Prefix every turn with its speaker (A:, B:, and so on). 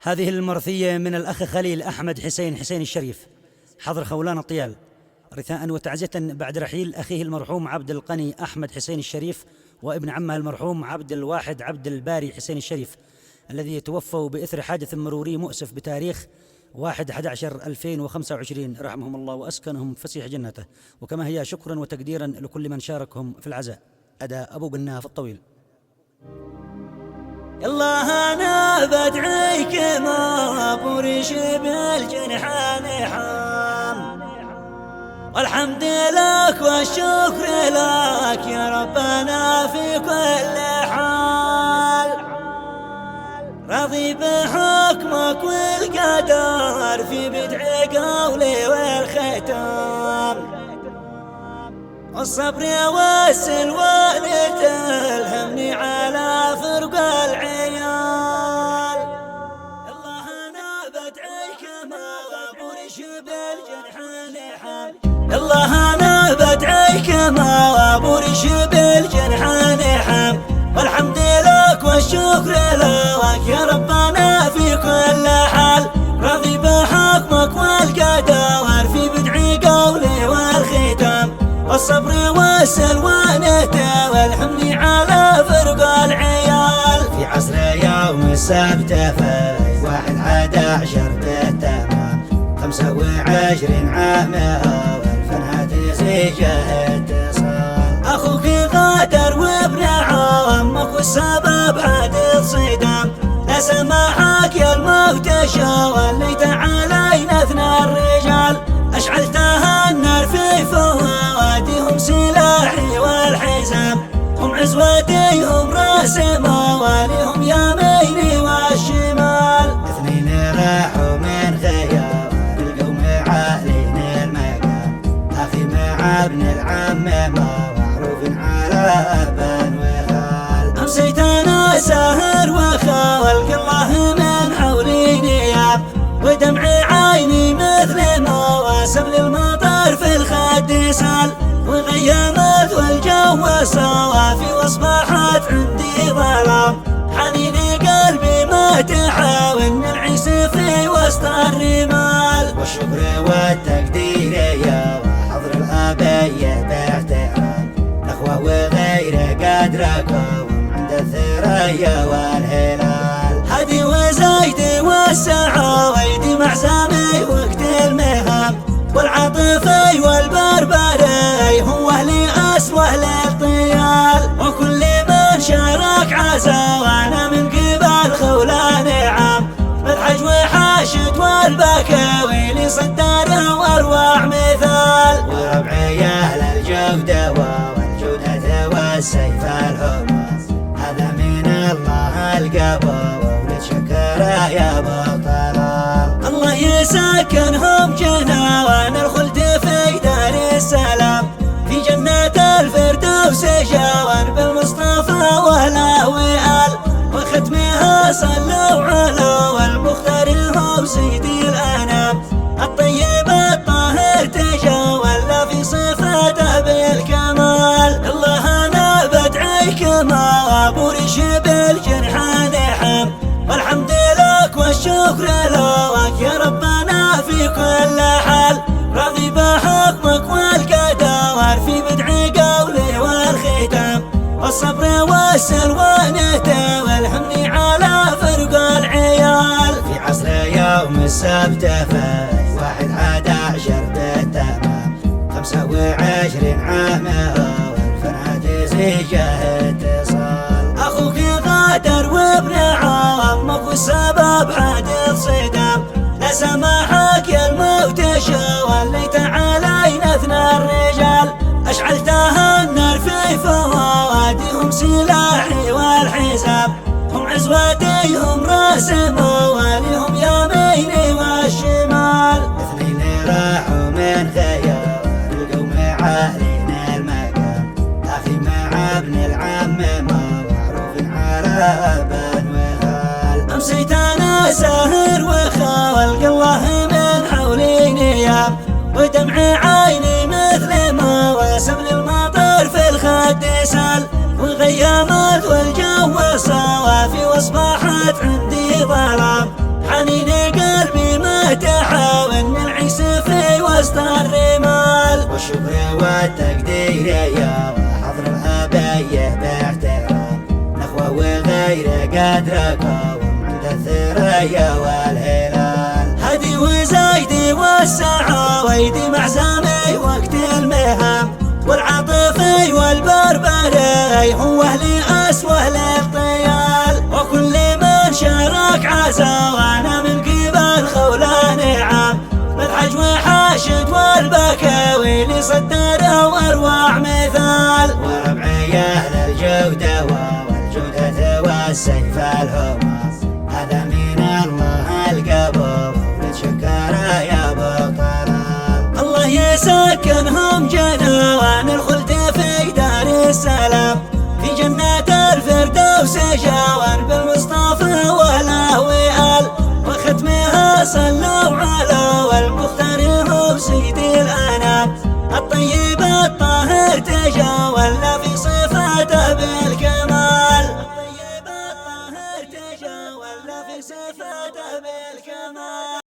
A: هذه المرثية من الأخ خليل أحمد حسين الشريف، حضر خولان الطيال، رثاء وتعزية بعد رحيل أخيه المرحوم عبد القني أحمد حسين الشريف وابن عمه المرحوم عبد الواحد عبد الباري حسين الشريف، الذي توفوا بإثر حادث مروري مؤسف بتاريخ 1/11/2025 رحمهم الله وأسكنهم فسيح جنته. وكما هي شكرا وتقديرا لكل من شاركهم في العزاء. أداء أبو قناف الطويل.
B: يلا أنا بدعيك ما برش بالجنحان حام، والحمد لك والشكر لك يا ربنا في كل حال، راضي بحكمك والقدر في بدع قولي والختام، والصبر والسلوان تلهمني على فرق العيال. يلا أنا بدعيك ما برش بالجنحان حام، يلا أنا بدعيك ما برش بالجنحان حام، والحمد لك والشكر لك يا ربنا في كل حال، راضي بحكمك والقدر في بدع قولي والختام، والصبر والسلوانة والحمد على فرق العيال. في عصر يوم السبت في 1/11 بالتمام 25 عام والفنات زيجه اتصال، اخوك غادر وابن عمك والسبب حادث صدام، لا سماحك يا الموت شوليت علينا اثنى الرجال، اشعلتها النار في فواديهم سلاحي والحزام، هم عزوتي هم راس مواليهم يميني والشمال، اثنين راحوا من خيار القوم عالين المقام، اخي مع ابن العم معروف على ابا وخال، امسيت انا ساهر وخالق الله من حولي نيام، ودمع عيني مثل مواسم للمطر في الخد سال، وغيمت والجو صوافي واصبحت عندي ظلام، حنيني قلبي ما تحاول نعيش في وسط الرمال، والشكر والتقدير يا وحضر الابيه باحترام، اخوه وغير قدركم عند الثريا والهلال، هدي وزايدي والسعاويدي معزامي وقت المهام، والعاطفي والبربري هو اهلي اسوه للطيال، وكل من شارك عزاوانا من قبل خولان عام، بالحج وحاشد والبكاوي لصدار واروع مثال، وربعي اهل الجوده والجوده والسيف الحماس، هذا من الله القبا وولد شكرا يا بطلال، الله يسكنهم جنان الخلد في دار السلام، في جنة الفردوس جوان بالمصطفى واهله وآل، وختمها صلوا على والمختار هم سيدي الانام، الطيب الطاهر تجول في صفاته بالكمال. الله انا بدعيك ما برش بالجنحان حام، والحمد لك والشكر لك يا ربنا في كل حال، راضي بحكمك والقدر في بدع قولي والختام، والصبر والسلوانة والحمد على فرق العيال. في عصر يوم السبت في 1/11 بالتمام 25 عام والفنات زيجه اتصال، اخوك غادر وابن عمك والسبب حادث صدام، لا سماحك يا الموت شوليت علينا اثنى الرجال، اشعلتها النار في فواديهم سلاحي والحزام، هم عزوتي هم راس مواليهم يميني والشمال، اثنين راحوا من خيار القوم عالين المقام، اخي مع ابن العم معروف على ابا وخال، امسيت انا ساهر وخالق الله من حولي نيام، ودمع عيني مثل مواسم للمطر في الخد سال، وغيمت والجو صوافي واصبحت عندي ظلام، والتقدير يا وحضر الأبيه باحترام نخوة وغير قدركم عند الثريا والهلال هدي وزايدي والسعى ويدي معزامي وقت المهام والعاطفي والبربري هو أهلي أسوه للطيال وكل من شارك عزا وانا من قبل خوله نعم بالحج وحاشد والبكاوي لصدر واروع مثال وربعي اهل الجودة والجودة والسيف الهمام هذا من الله القبول نتشكر يا ابو طلال الله يسكنهم جنوان الخلد في دار السلام في جنة الفردوس جوان بالمصطفى وله وآل وختمها صلوا على والمختار هو سيد الأنام الطيب الطاهر تجاول في صفاته بالكمال الطيب الطاهر تجاول في صفاته بالكمال